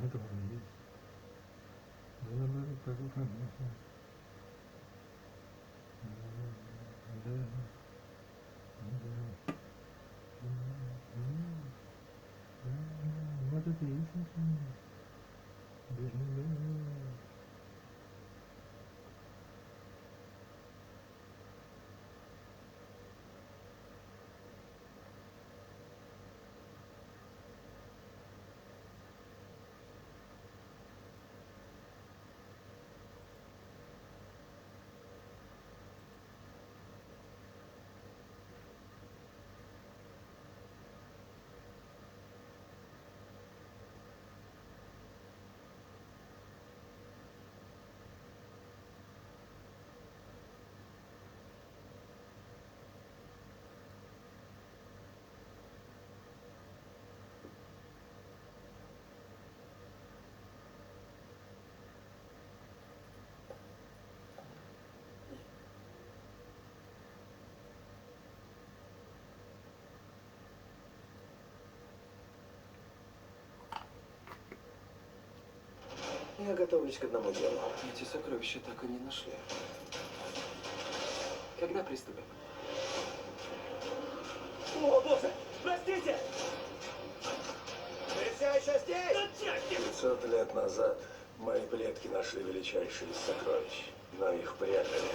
этого есть. Вот это и есть. Я готовлюсь к одному делу. Эти сокровища так и не нашли. Когда приступим? О, боже! Простите! Вы все еще здесь? 500 лет назад мои предки нашли величайшие из сокровищ, но их прятали.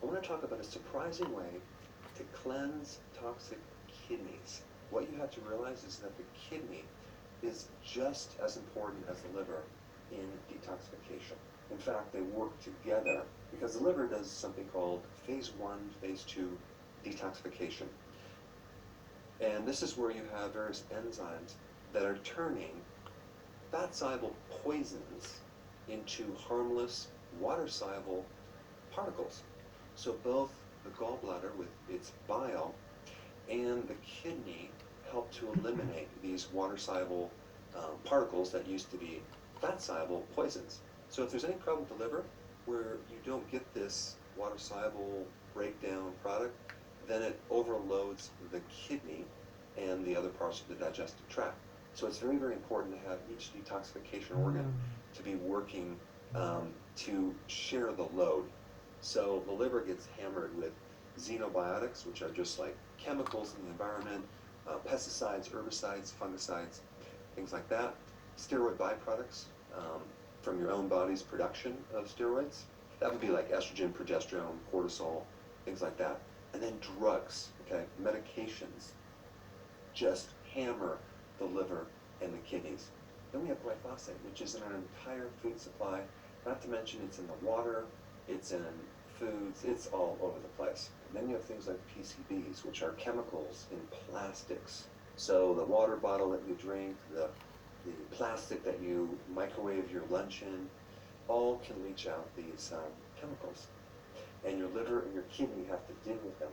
I want to talk about a surprising way to cleanse toxic kidneys. What you have to realize is that the kidney is just as important as the liver in detoxification. In fact, they work together because the liver does something called phase 1, phase 2 detoxification. And this is where you have various enzymes that are turning fat-soluble poisons into harmless, water-soluble particles. So both the gallbladder with its bile and the kidney help to eliminate these water-soluble particles that used to be fat-soluble poisons. So if there's any problem with the liver where you don't get this water-soluble breakdown product, then it overloads the kidney and the other parts of the digestive tract. So it's very, very important to have each detoxification organ to be working to share the load. So the liver gets hammered with xenobiotics, which are just like chemicals in the environment, pesticides, herbicides, fungicides, things like that. Steroid byproducts from your own body's production of steroids. That would be like estrogen, progesterone, cortisol, things like that. And then drugs, okay, medications, just hammer the liver and the kidneys. Then we have glyphosate, which is in our entire food supply. Not to mention it's in the water, it's in foods, it's all over the place. And then you have things like PCBs, which are chemicals in plastics. So the water bottle that you drink, the plastic that you microwave your lunch in, all can leach out these chemicals. And your liver and your kidney have to deal with them.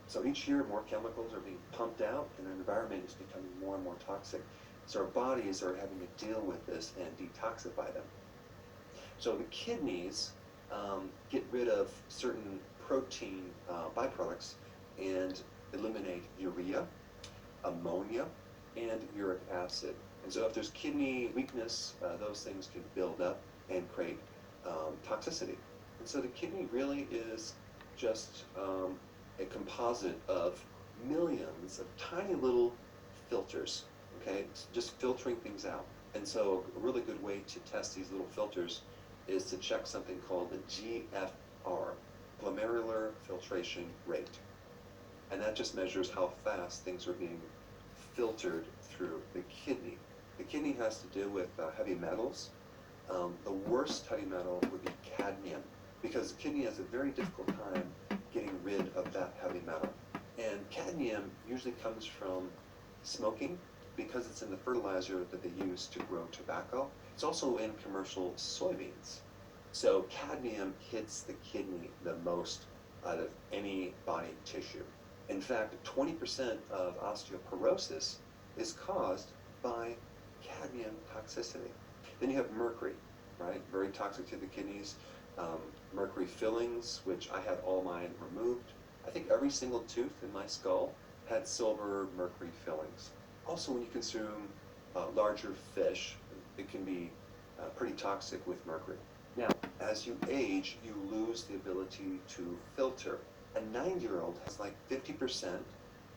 So each year more chemicals are being pumped out and our environment is becoming more and more toxic. So our bodies are having to deal with this and detoxify them. So the kidneys get rid of certain protein byproducts and eliminate urea, ammonia, and uric acid. And so if there's kidney weakness, those things can build up and create toxicity. And so the kidney really is just a composite of millions of tiny little filters, okay? It's just filtering things out. And so a really good way to test these little filters is to check something called the GFR, Glomerular Filtration Rate. And that just measures how fast things are being filtered through the kidney. The kidney has to do with heavy metals. The worst heavy metal would be cadmium, because the kidney has a very difficult time getting rid of that heavy metal. And cadmium usually comes from smoking, because it's in the fertilizer that they use to grow tobacco. It's also in commercial soybeans. So cadmium hits the kidney the most out of any body tissue. In fact, 20% of osteoporosis is caused by cadmium toxicity. Then you have mercury, right? Very toxic to the kidneys. Mercury fillings, which I had all mine removed. I think every single tooth in my skull had silver mercury fillings. Also, when you consume larger fish, it can be pretty toxic with mercury. Now, as you age, you lose the ability to filter. A 9-year-old has like 50%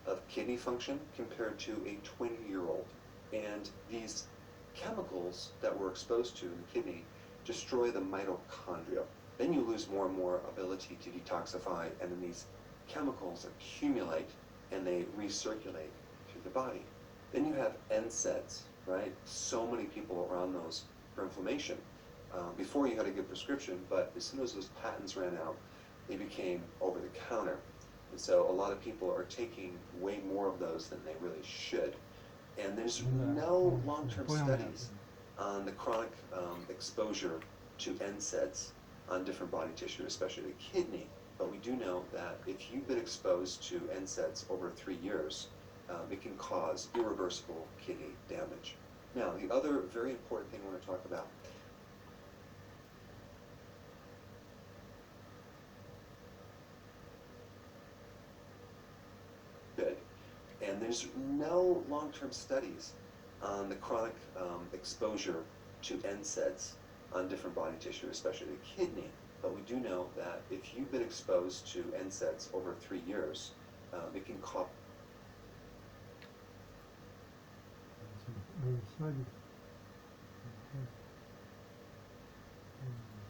of kidney function compared to a 20-year-old. And these chemicals that we're exposed to in the kidney destroy the mitochondria. Then you lose more and more ability to detoxify, and then these chemicals accumulate and they recirculate through the body. Then you have NSAIDs, right? So many people are on those for inflammation. Before you had a good prescription, but as soon as those patents ran out, they became over the counter. And so a lot of people are taking way more of those than they really should. And there's no long-term studies on the chronic exposure to NSAIDs on different body tissue, especially the kidney. But we do know that if you've been exposed to NSAIDs over 3 years, it can cause irreversible kidney damage. Now, the other very important thing I want to talk about and there's no long-term studies on the chronic exposure to NSAIDs on different body tissue, especially the kidney. But we do know that if you've been exposed to NSAIDs over 3 years, it can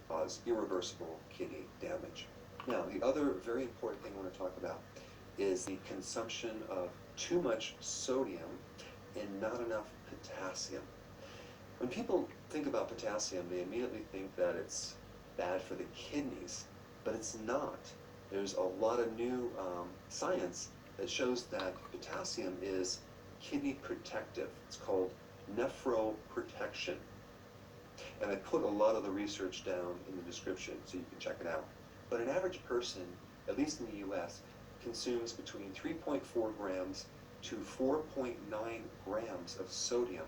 cause irreversible kidney damage. Now, the other very important thing I want to talk about is the consumption of too much sodium and not enough potassium. When people think about potassium, they immediately think that it's bad for the kidneys, but it's not. There's a lot of new science that shows that potassium is kidney protective. It's called nephroprotection. And I put a lot of the research down in the description so you can check it out. But an average person, at least in the US, consumes between 3.4 grams to 4.9 grams of sodium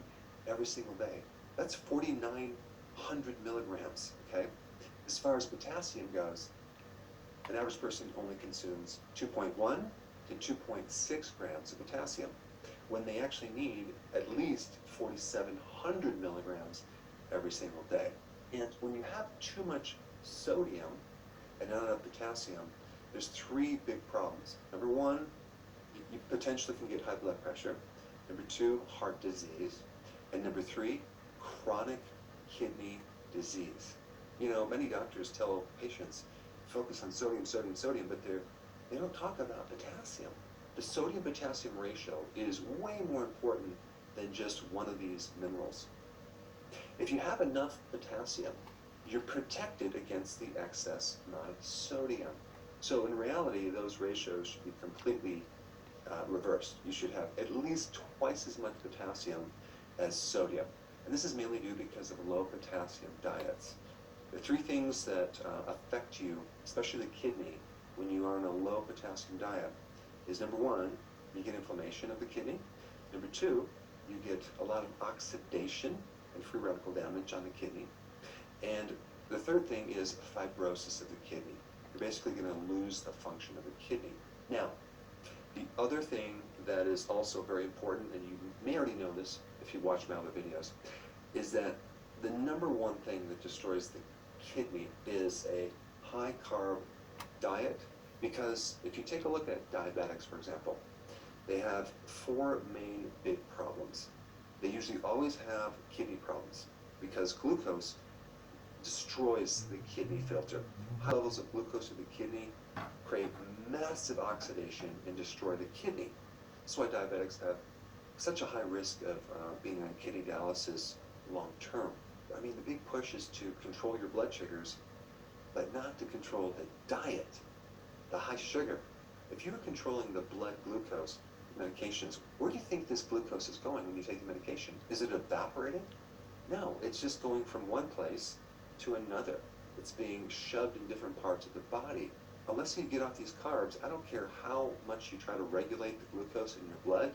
every single day. That's 4,900 milligrams, okay? As far as potassium goes, an average person only consumes 2.1 to 2.6 grams of potassium, when they actually need at least 4,700 milligrams every single day. And when you have too much sodium and not enough potassium, there's 3 big problems. Number 1, you potentially can get high blood pressure. Number 2, heart disease. And number 3, chronic kidney disease. You know, many doctors tell patients, focus on sodium, sodium, sodium, but they don't talk about potassium. The sodium-potassium ratio is way more important than just one of these minerals. If you have enough potassium, you're protected against the excess amount of sodium. So in reality, those ratios should be completely reversed. You should have at least twice as much potassium as sodium. And this is mainly due because of low potassium diets. The 3 things that affect you, especially the kidney, when you are on a low potassium diet is number 1, you get inflammation of the kidney. Number 2, you get a lot of oxidation and free radical damage on the kidney. And the third thing is fibrosis of the kidney. You're basically going to lose the function of the kidney. Now, the other thing that is also very important, and you may already know this if you watch my other videos, is that the number 1 thing that destroys the kidney is a high-carb diet. Because if you take a look at diabetics, for example, they have 4 main big problems. They usually always have kidney problems because glucose destroys the kidney filter. High levels of glucose in the kidney create massive oxidation and destroy the kidney. That's why diabetics have such a high risk of being on kidney dialysis long term. I mean, the big push is to control your blood sugars, but not to control the diet. The high sugar. If you're controlling the blood glucose medications, where do you think this glucose is going when you take the medication? Is it evaporating? No, it's just going from one place to another. It's being shoved in different parts of the body. Unless you get off these carbs, I don't care how much you try to regulate the glucose in your blood,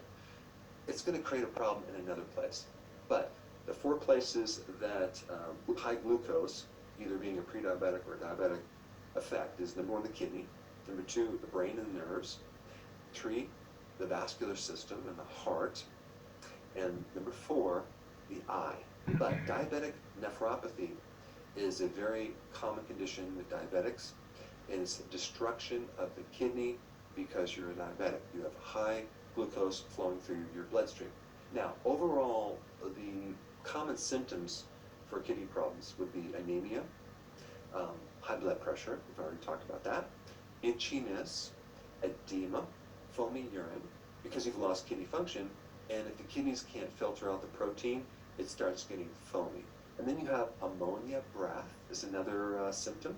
it's going to create a problem in another place. But the 4 places that high glucose, either being a pre-diabetic or a diabetic effect, is number 1, the kidney. Number 2, the brain and the nerves. 3, the vascular system and the heart. And number 4, the eye. But diabetic nephropathy is a very common condition with diabetics, and it's destruction of the kidney because you're a diabetic. You have high glucose flowing through your bloodstream. Now, overall, the common symptoms for kidney problems would be anemia, high blood pressure, we've already talked about that, itchiness, edema, foamy urine, because you've lost kidney function, and if the kidneys can't filter out the protein, it starts getting foamy. And then you have ammonia breath is another symptom,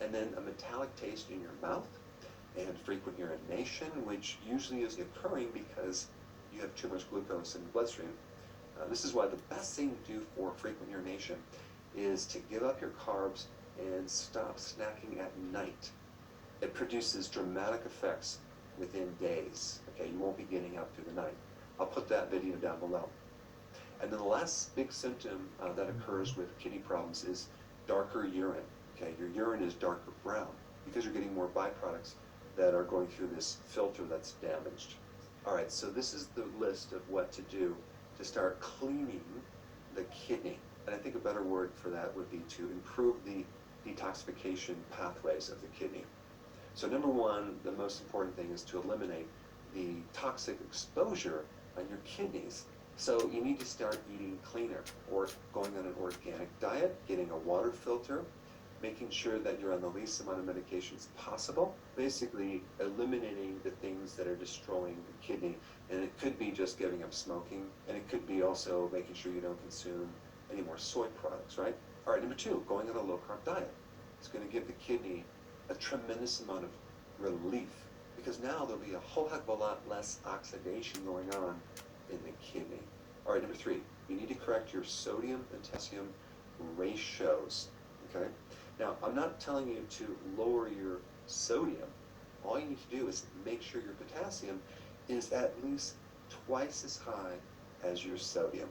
and then a metallic taste in your mouth, and frequent urination, which usually is occurring because you have too much glucose in the bloodstream. This is why the best thing to do for frequent urination is to give up your carbs and stop snacking at night. It produces dramatic effects within days. Okay, you won't be getting up through the night. I'll put that video down below. And then the last big symptom that occurs with kidney problems is darker urine. Okay, your urine is darker brown because you're getting more byproducts that are going through this filter that's damaged. All right, so this is the list of what to do to start cleaning the kidney. And I think a better word for that would be to improve the detoxification pathways of the kidney. So number one, the most important thing is to eliminate the toxic exposure on your kidneys. So you need to start eating cleaner, or going on an organic diet, getting a water filter, making sure that you're on the least amount of medications possible, basically eliminating the things that are destroying the kidney. And it could be just giving up smoking, and it could be also making sure you don't consume any more soy products, right? All right, number two, going on a low-carb diet. It's going to give the kidney a tremendous amount of relief, because now there'll be a whole heck of a lot less oxidation going on in the kidney. All right, number three, you need to correct your sodium and potassium ratios, okay? Now, I'm not telling you to lower your sodium. All you need to do is make sure your potassium is at least twice as high as your sodium.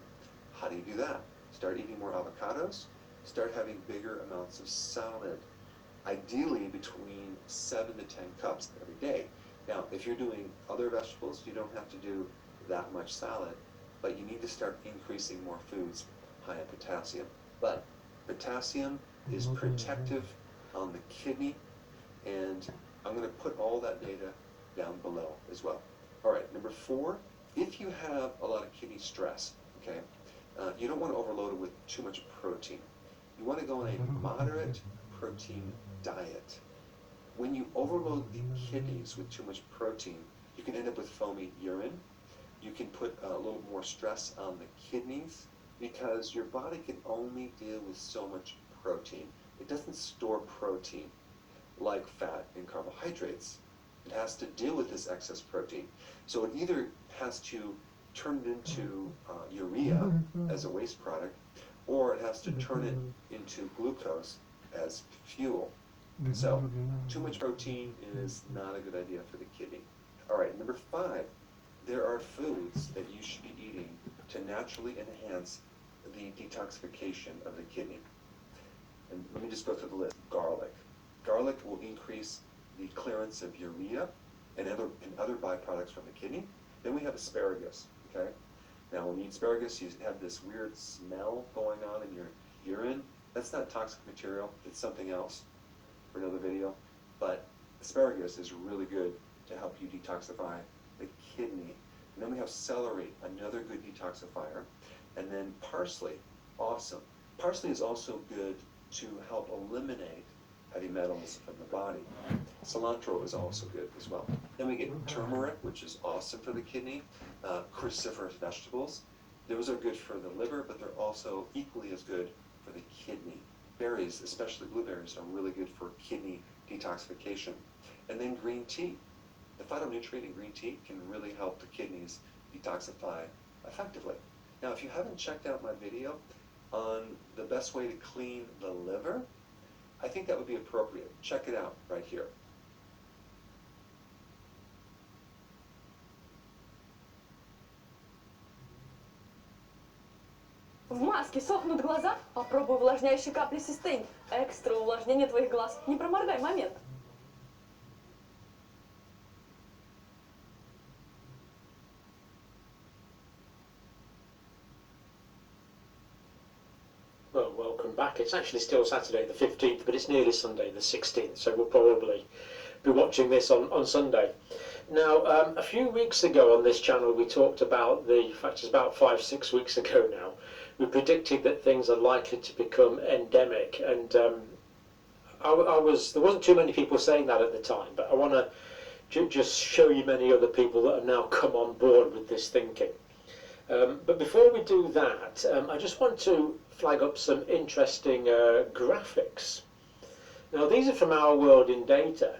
How do you do that? Start eating more avocados, start having bigger amounts of salad, ideally between 7 to 10 cups every day. Now, if you're doing other vegetables, you don't have to do that much salad, but you need to start increasing more foods high in potassium. But potassium is protective on the kidney, and I'm going to put all that data down below as well. All right, number four, if you have a lot of kidney stress, okay, you don't want to overload it with too much protein. You want to go on a moderate protein diet. When you overload the kidneys with too much protein, you can end up with foamy urine. You can put a little more stress on the kidneys because your body can only deal with so much protein. It doesn't store protein like fat and carbohydrates. It has to deal with this excess protein. So it either has to turn it into urea as a waste product, or it has to turn it into glucose as fuel. So too much protein is not a good idea for the kidney. All right, number five, there are foods that you should be eating to naturally enhance the detoxification of the kidney. And let me just go through the list. Garlic. Garlic will increase the clearance of urea and other byproducts from the kidney. Then we have asparagus, okay? Now when you eat asparagus, you have this weird smell going on in your urine. That's not toxic material, it's something else for another video. But asparagus is really good to help you detoxify the kidney. And then we have celery, another good detoxifier. And then parsley, awesome. Parsley is also good to help eliminate heavy metals from the body. Cilantro is also good as well. Then we get turmeric, which is awesome for the kidney. Cruciferous vegetables, those are good for the liver, but they're also equally as good for the kidney. Berries, especially blueberries, are really good for kidney detoxification. And then green tea. The phytonutrient in green tea can really help the kidneys detoxify effectively. Now, if you haven't checked out my video on the best way to clean the liver, I think that would be appropriate. Check it out right here. В маске сохнут глаза? Попробуй увлажняющие капли Систейн. Экстра увлажнение твоих глаз. Не проморгай момент. Well, welcome back. It's actually still Saturday the 15th, but it's nearly Sunday the 16th, so we'll probably be watching this on Sunday. Now, a few weeks ago on this channel we talked about in fact it's about 5-6 weeks ago now, we predicted that things are likely to become endemic, and there wasn't too many people saying that at the time, but I want to just show you many other people that have now come on board with this thinking. But before we do that, I just want to flag up some interesting graphics. Now these are from Our World in Data.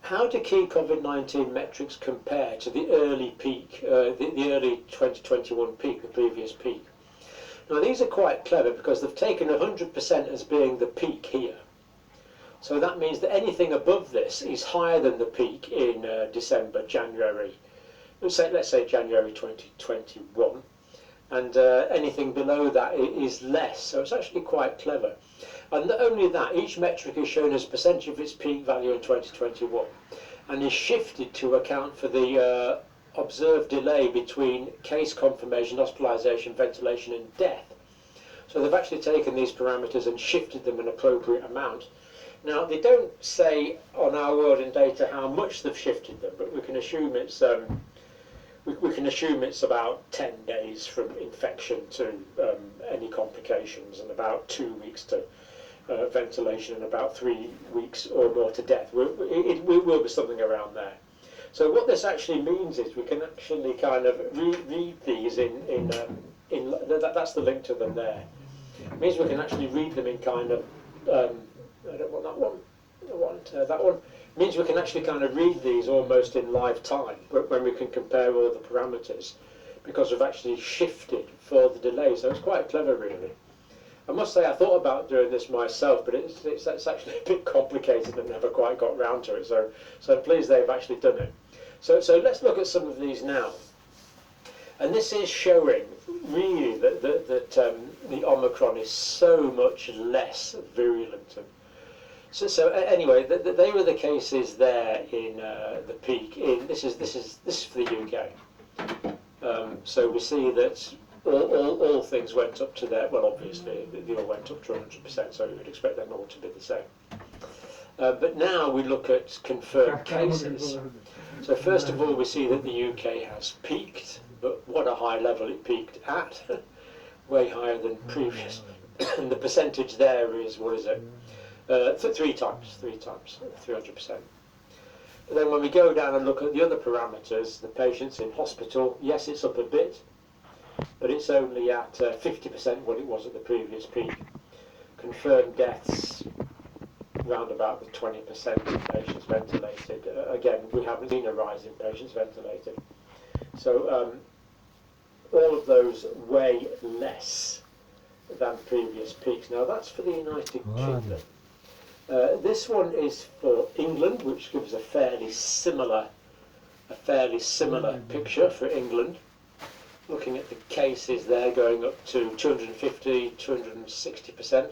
How do key COVID-19 metrics compare to the early peak, the early 2021 peak, the previous peak? Now these are quite clever because they've taken 100% as being the peak here. So that means that anything above this is higher than the peak in December, January, let's say January 2021, and anything below that is less. So it's actually quite clever. And not only that, each metric is shown as a percentage of its peak value in 2021 and is shifted to account for the observed delay between case confirmation, hospitalisation, ventilation and death. So they've actually taken these parameters and shifted them an appropriate amount. Now they don't say on Our World in Data how much they've shifted them, but we can assume it's about 10 days from infection to any complications, and about 2 weeks to ventilation, and about 3 weeks or more to death. It will be something around there. So what this actually means is we can actually kind of read these that's the link to them there. It means we can actually read them in kind of I don't want that one. I want that one. It means we can actually kind of read these almost in live time when we can compare all the parameters, because we've actually shifted for the delay. So it's quite clever, really. I must say I thought about doing this myself, but it's actually a bit complicated and never quite got round to it. So I'm pleased they've actually done it. So let's look at some of these now. And this is showing really that the Omicron is so much less virulent. So anyway, they were the cases there in the peak. This is for the UK. So we see that all things went up to there. Well, obviously they all went up to 100%. So you would expect them all to be the same. But now we look at confirmed cases. So first of all, we see that the UK has peaked, but what a high level it peaked at, way higher than previous. And the percentage there is, what is it? 3 times, 300%. And then when we go down and look at the other parameters, the patients in hospital, yes, it's up a bit, but it's only at 50% what it was at the previous peak. Confirmed deaths, round about the 20% of patients ventilated. Again, we haven't seen a rise in patients ventilated. So all of those way less than previous peaks. Now that's for the United Kingdom. This one is for England, which gives a fairly similar picture for England. Looking at the cases there going up to 250, 260%. And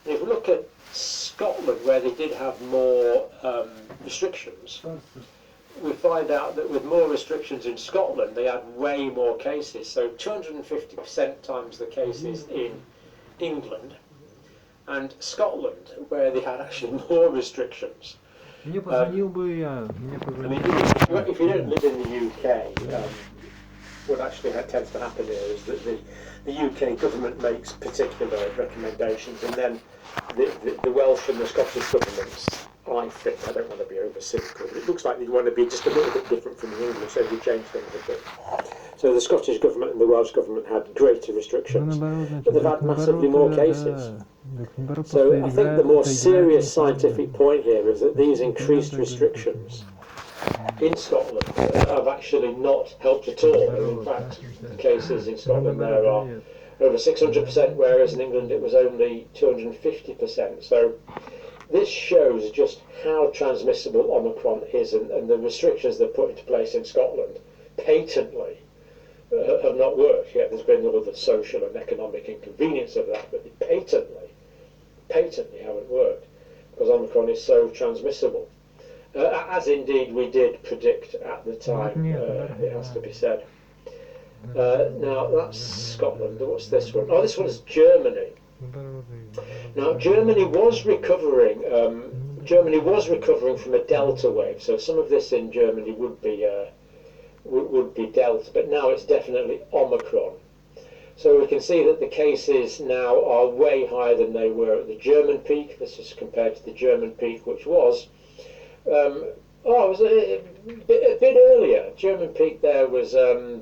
if we look at Scotland, where they did have more restrictions, we find out that with more restrictions in Scotland, they had way more cases. So 250% times the cases in England, and Scotland, where they had actually more restrictions. I mean, if you don't live in the UK, what actually tends to happen here is that the UK government makes particular recommendations, and then the Welsh and the Scottish governments, I think, I don't want to be over-cynical, but it looks like they want to be just a little bit different from the English, so they change things a bit. So the Scottish government and the Welsh government had greater restrictions, but they've had massively more cases. So I think the more serious scientific point here is that these increased restrictions in Scotland have actually not helped at all. In fact, the cases in Scotland there are over 600%, whereas in England it was only 250%. So this shows just how transmissible Omicron is, and the restrictions they've put into place in Scotland patently have not worked. Yet there's been all the social and economic inconvenience of that, but they patently haven't worked, because Omicron is so transmissible. As indeed we did predict at the time, it has to be said. Now that's Scotland. What's this one? Oh, this one is Germany. Now Germany was recovering. Germany was recovering from a Delta wave, so some of this in Germany would be Delta, but now it's definitely Omicron. So we can see that the cases now are way higher than they were at the German peak. This is compared to the German peak, which was it was a bit earlier. German peak there was no,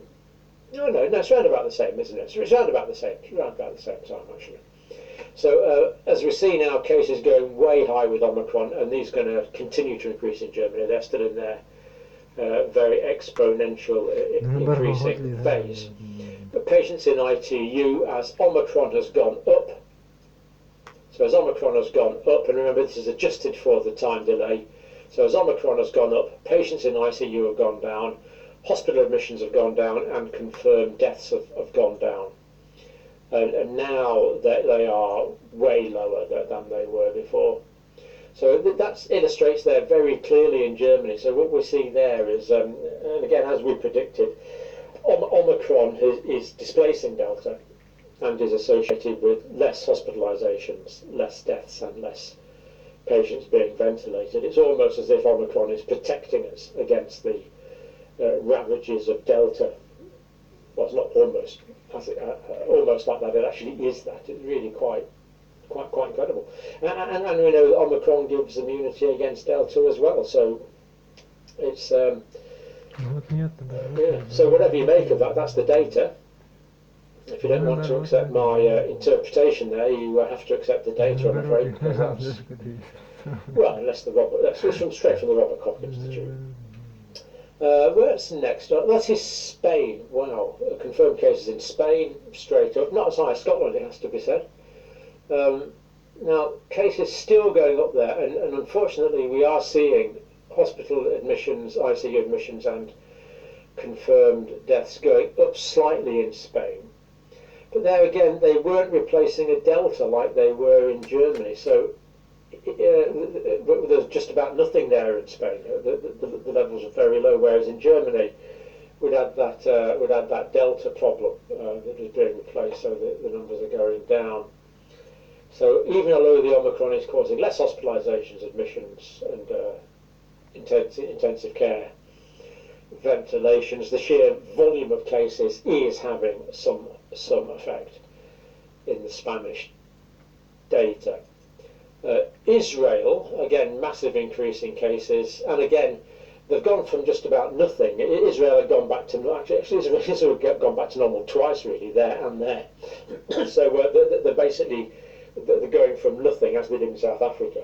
it's around about the same, isn't it? It's around about the same time actually. So as we see now, cases going way high with Omicron, and these are going to continue to increase in Germany. They're still in their very exponential increasing phase. But patients in ITU, as Omicron has gone up, so as Omicron has gone up, and remember this is adjusted for the time delay, so as Omicron has gone up, patients in ICU have gone down, hospital admissions have gone down, and confirmed deaths have gone down. And now they are way lower than they were before. So that illustrates there very clearly in Germany. So what we see there is, and again, as we predicted, Omicron is displacing Delta and is associated with less hospitalizations, less deaths, and less patients being ventilated. It's almost as if Omicron is protecting us against the ravages of Delta. Well, it's not almost, almost like that. It actually is that. It's really quite incredible. And we know that Omicron gives immunity against Delta as well. So it's so whatever you make of that, that's the data. If you don't want to accept my interpretation there, you have to accept the data, I'm afraid, because that's, well, unless that's straight from the Robert Koch Institute. Where's next? That is Spain. Wow, confirmed cases in Spain, straight up. Not as high as Scotland, it has to be said. Now, cases still going up there, and unfortunately we are seeing hospital admissions, ICU admissions, and confirmed deaths going up slightly in Spain. But there again, they weren't replacing a Delta like they were in Germany, so there's just about nothing there in Spain. The levels are very low, whereas in Germany we'd had that Delta problem that was being replaced, so the numbers are going down. So even although the Omicron is causing less hospitalizations, admissions, and intensive care ventilations, the sheer volume of cases is having some effect in the Spanish data. Israel, again, massive increase in cases, and again, they've gone from just about nothing. Israel had gone back to, actually Israel had gone back to normal twice, really, there and there. So they're basically they're going from nothing, as they did in South Africa,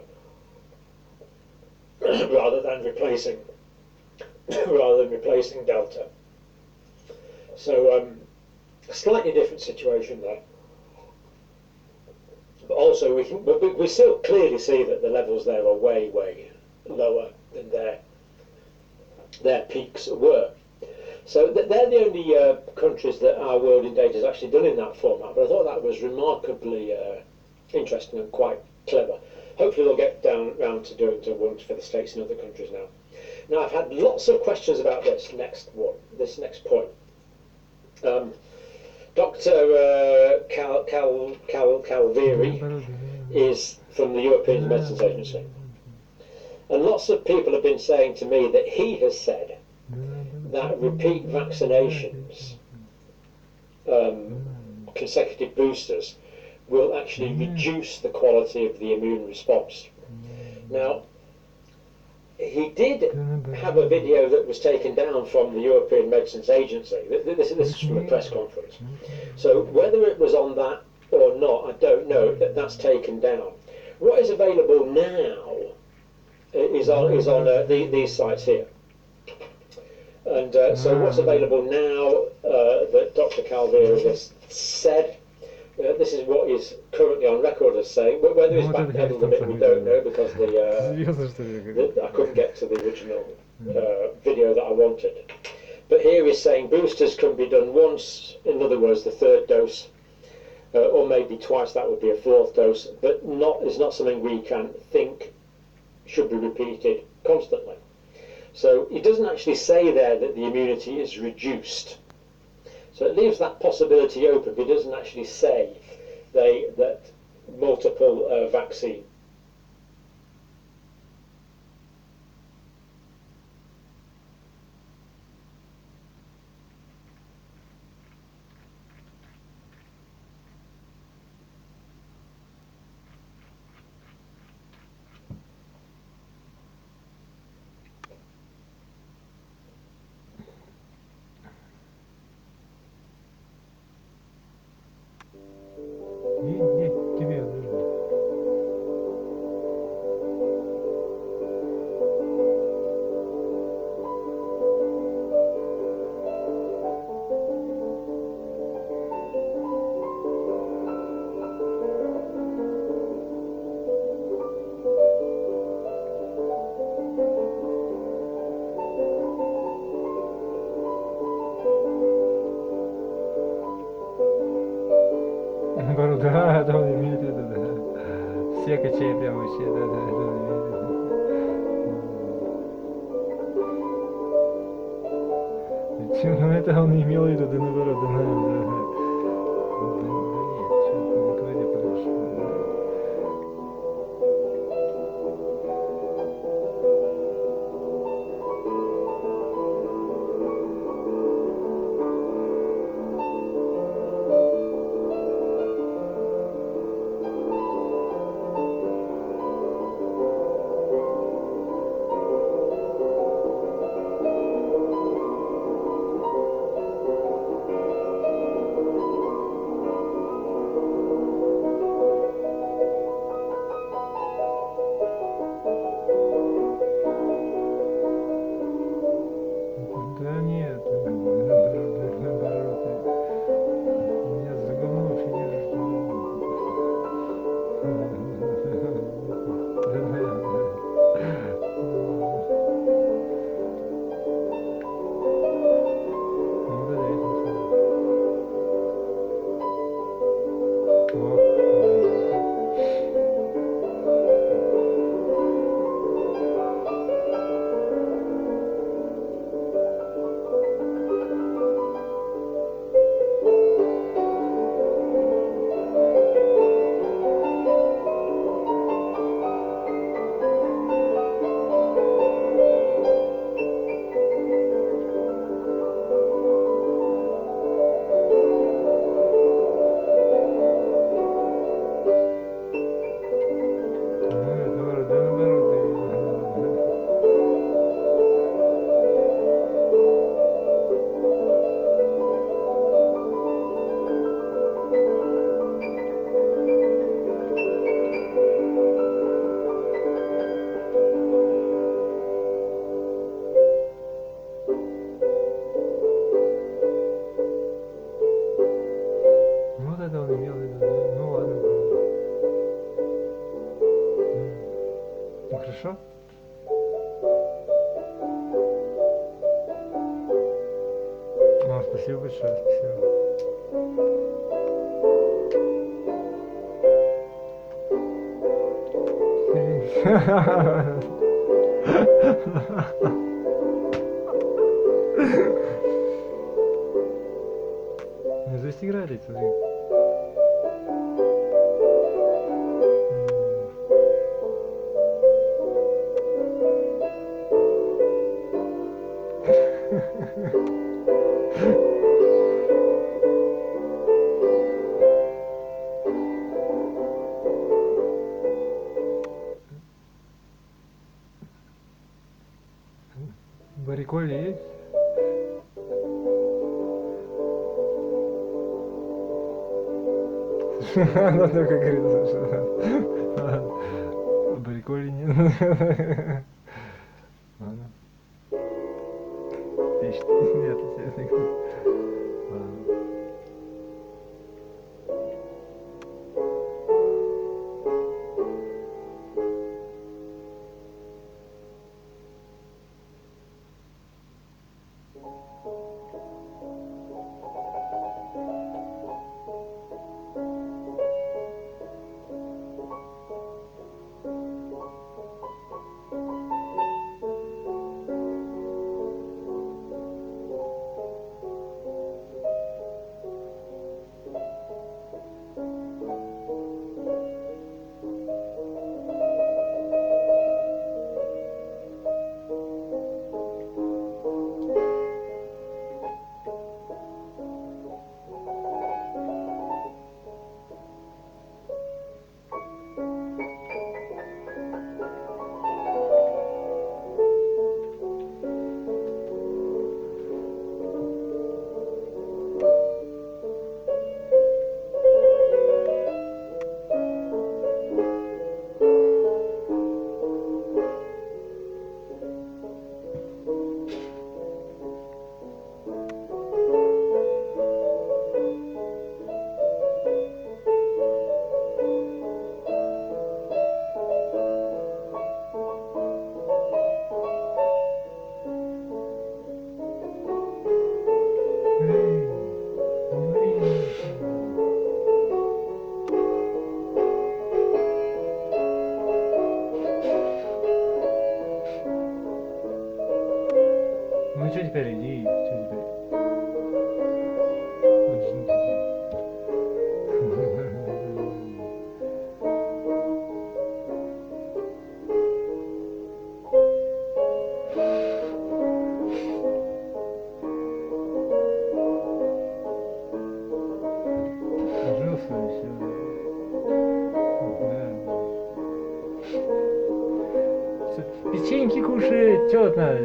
rather than replacing Delta. So a slightly different situation there. But also we still clearly see that the levels there are way lower than their peaks were. So they're the only countries that our world in data has actually done in that format. But I thought that was remarkably interesting and quite clever. Hopefully they'll get round to doing ones for the States and other countries now. Now I've had lots of questions about this next point. Dr. Calveri is from the European Medicines Agency, and lots of people have been saying to me that he has said that repeat vaccinations, consecutive boosters, will actually reduce the quality of the immune response. Now, he did have a video that was taken down from the European Medicines Agency. This is from a press conference. So whether it was on that or not, I don't know. That's taken down. What is available now is on these sites here. And so what's available now that Dr. Calveri has said, this is what is currently on record as saying. Whether it's backpedaled a bit, we don't know, because I couldn't get to the original video that I wanted. But here he's saying boosters can be done once, in other words, the third dose, or maybe twice, that would be a fourth dose, but it's not something we can think should be repeated constantly. So he doesn't actually say there that the immunity is reduced. So it leaves that possibility open, but it doesn't actually say that multiple vaccine. И тебе даже. Наоборот, да, да, он имеет в виду, да. Все качаи прям вообще, да, да, да, он имеет в виду. Ну это он имел в виду, да наоборот, да, да, да. Блин, что-то не говори, потому что... Да нет, наоборот, меня за говно вообще держишь. Ну да, видно. Наоборот, да наоборот, ну вот это он имел в виду, да. Ну ладно. Ну хорошо. Ну, спасибо большое, спасибо. Ну, здесь играли, смотри. Бариколи есть? Ну, как говорится, что... Бариколи нет. Ладно. Нет, ладно. что вот надо?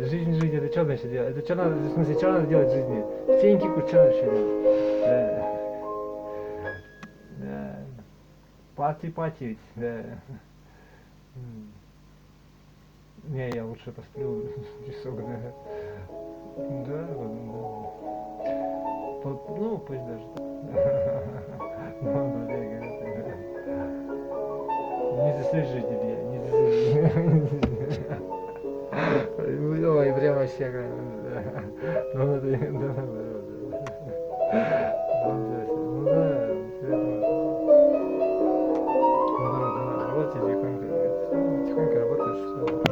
Жизнь жить, это что значит делать? Это что надо, в смысле, что надо делать в жизни? Феньки куча вообще делать. Да. Да. Пати, да. Не, я лучше посплю часок, да. Да, ну, пусть даже так. Не заслужить тебе, не заслужить. Ой, прям вообще как. Ну, это, да, ну да, наоборот, работайте тихонько работаешь, все.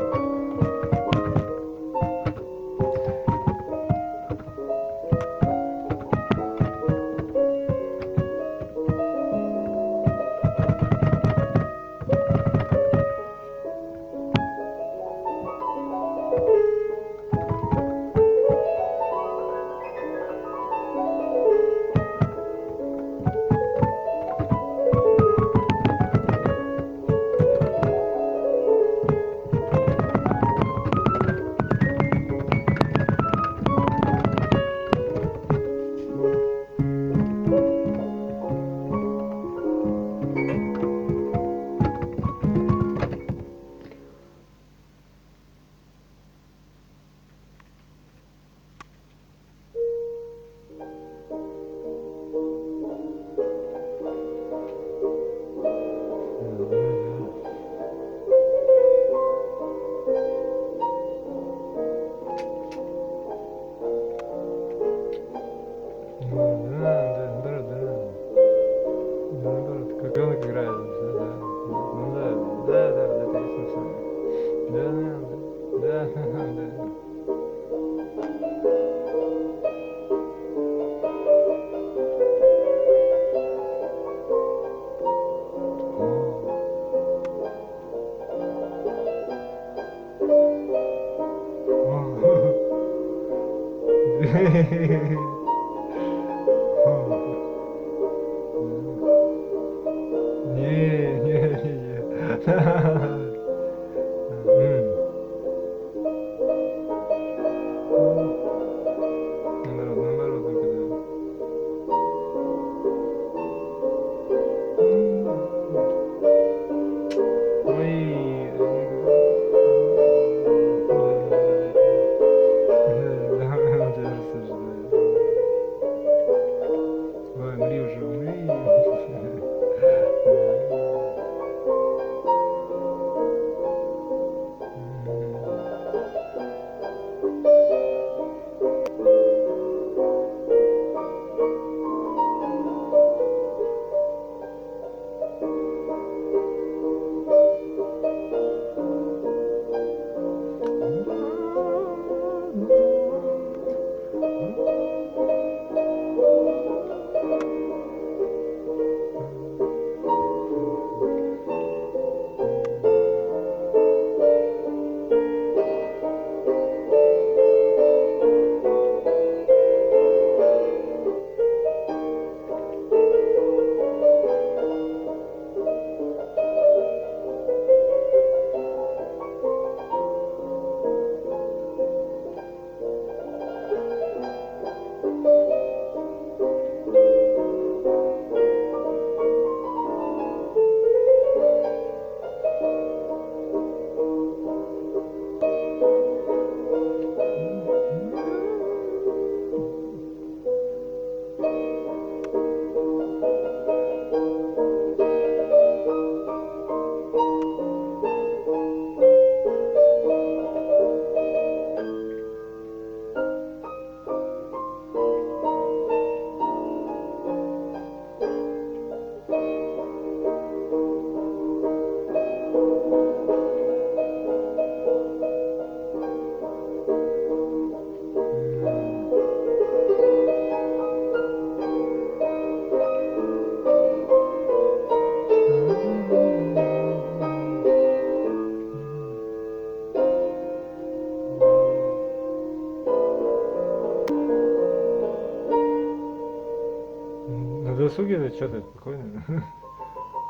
досуге или что ты спокойно?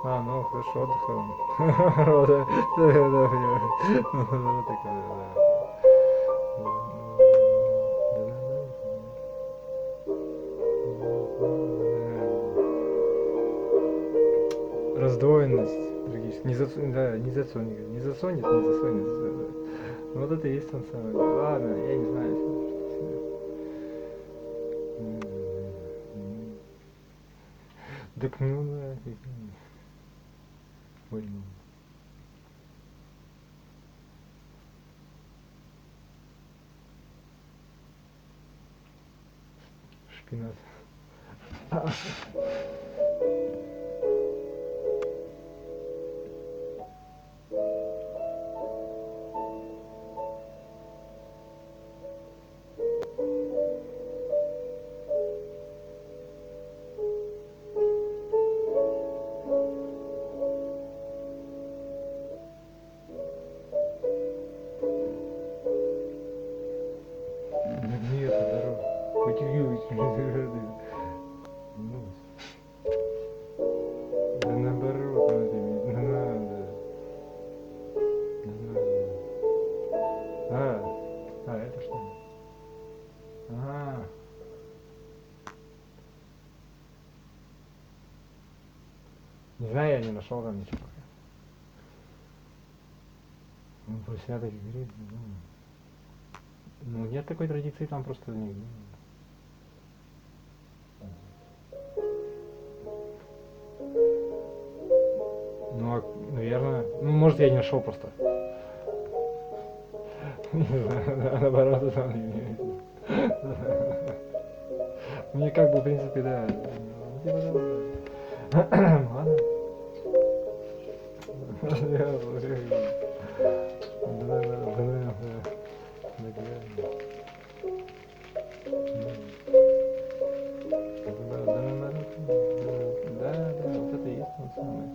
А, ну хорошо, отдыхал. раздвоенность трагическая. Да, не засонет. Вот это и есть он самый. Ладно, я не знаю. Так ну да. Ой, ну. Шпинат. Нет, здорово. Хоть да наоборот, не надо. Это что? Не знаю, я не нашел там ничего. После таких игры, ну, нет такой традиции там просто нигде. Ну, наверное, ну, может, я не нашел просто. Не знаю, наоборот, там не имеется. Мне как бы, в принципе, да. Ладно. Да, вот это и есть он самый.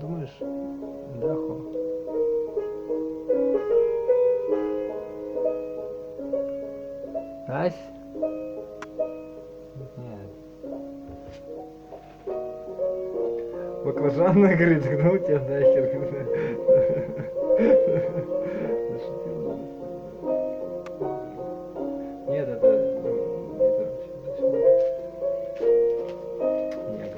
Думаешь? Да, хо. Ась? Нет. Баклажан, говорит, гнул тебя нахер. Зашутил. Нет, это вообще. Нет.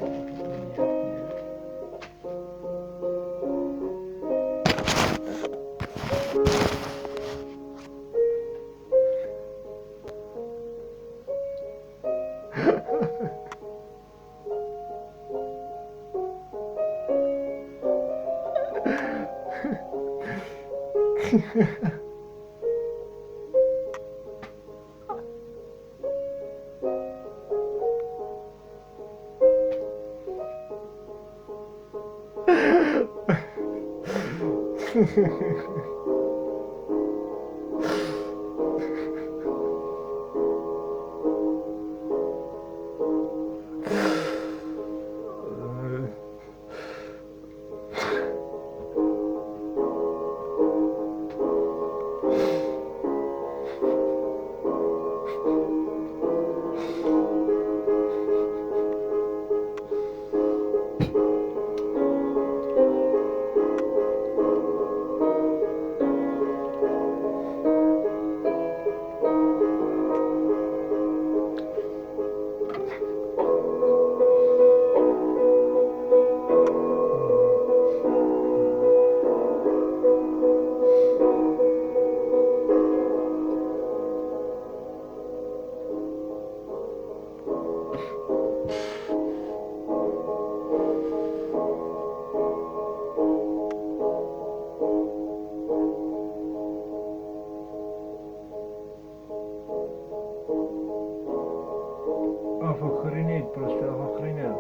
Охренеть, просто охренеть.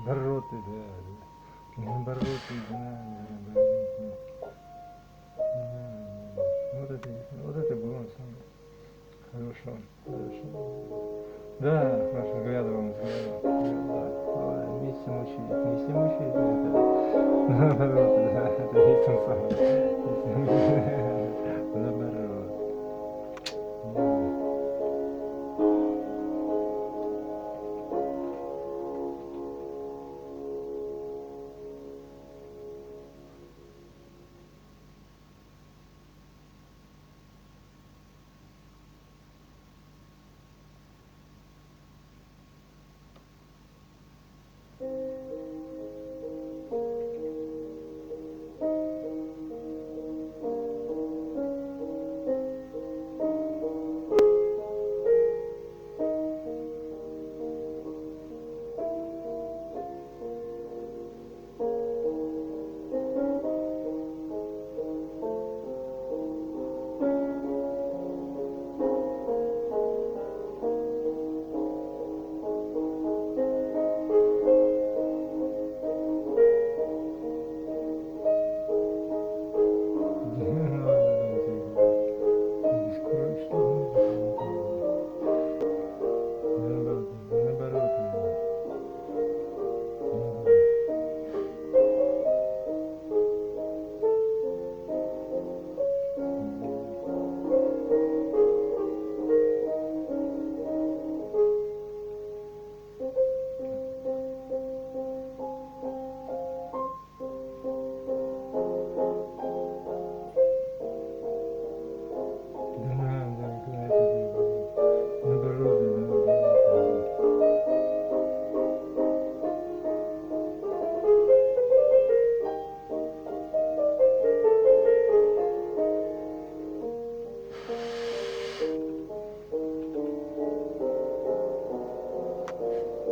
Наоборот, да. Наоборот, да. Вот это было на самом деле. Хорошо, хорошо. Да, хорошо, взглядом. Да, вместе мучить, это наоборот, да, это есть он сам. Наоборот.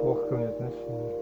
Плохо ко мне отношение.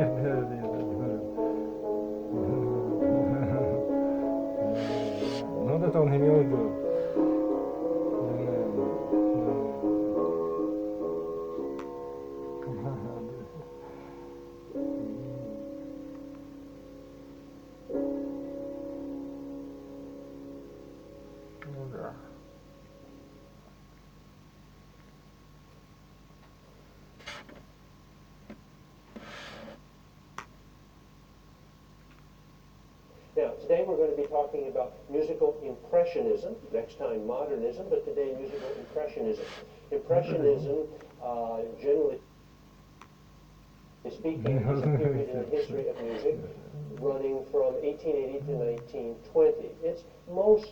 Ну, вот это он имел в виду. Ну да. Now, today we're going to be talking about musical impressionism, next time modernism, but today musical impressionism. Impressionism, generally speaking, is a period in the history of music running from 1880 to 1920. It's mostly